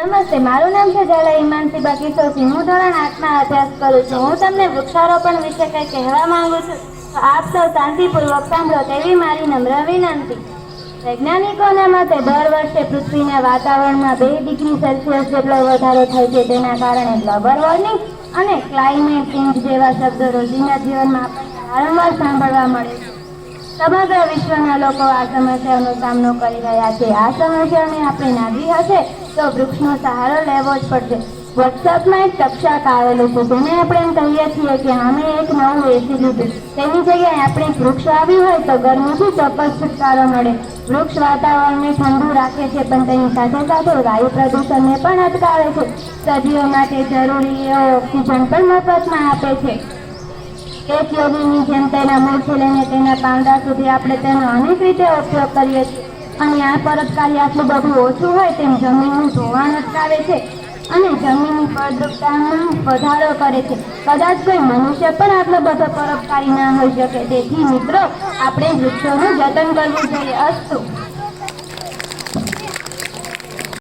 નમસ્તે, મારું નામ છે ઝાલા હિમાંશી કિશોરસિંહ. હું ધોરણ 8માં અભ્યાસ કરું છું. હું તમને વૃક્ષારોપણ વિશે કંઈ કહેવા માંગુ છું, તો આપ સૌ શાંતિપૂર્વક સાંભળો તેવી મારી નમ્ર વિનંતી. વૈજ્ઞાનિકોના મતે દર વર્ષે પૃથ્વીના વાતાવરણમાં 2 ડિગ્રી સેલ્સિયસ જેટલો વધારો થાય છે. તેના કારણે ગ્લોબલ વોર્મિંગ અને ક્લાઇમેટ ચેન્જ જેવા શબ્દો રોજિંદા જીવનમાં આપણને વારંવાર સાંભળવા મળે છે. સમગ્ર વિશ્વના લોકો આ સમસ્યાનો સામનો કરી રહ્યા છે. આ સમસ્યાને આપણે નાગવી હશે તો વૃક્ષનો સહારો લેવો જ પડશે. વોટ્સએપમાં એક ટકશાક આવેલું છે, જેને આપણે એમ કહીએ છીએ કે અમે એક નવું એસી લીધું. તેની જગ્યાએ આપણે વૃક્ષ આવ્યું હોય તો ગરમીથી ચોક્કસ છુટકારો મળે. વૃક્ષ વાતાવરણને ઠંડુ રાખે છે, પણ તેની સાથે સાથે વાયુ પ્રદૂષણને પણ અટકાવે છે. સજીવો માટે જરૂરી એવો ઓક્સિજન પણ મફતમાં આપે છે. એક યોગીની જેમ તેના મૂળથી લઈને તેના પાંદડા સુધી આપણે તેનો અનેક રીતે ઉપયોગ કરીએ છીએ. અને આ પરોપકારી આટલું બધું ઓછું હોય તેમ જમીનનું ધોવાણ અટકાવે છે અને જમીનની ફળદ્રુપતામાં વધારો કરે છે. કદાચ કોઈ મનુષ્ય પણ આટલો બધો પરોપકારી ના હોઈ શકે. તેથી મિત્રો, આપણે વૃક્ષોનું જતન કરવું જોઈએ. અસ્તુ.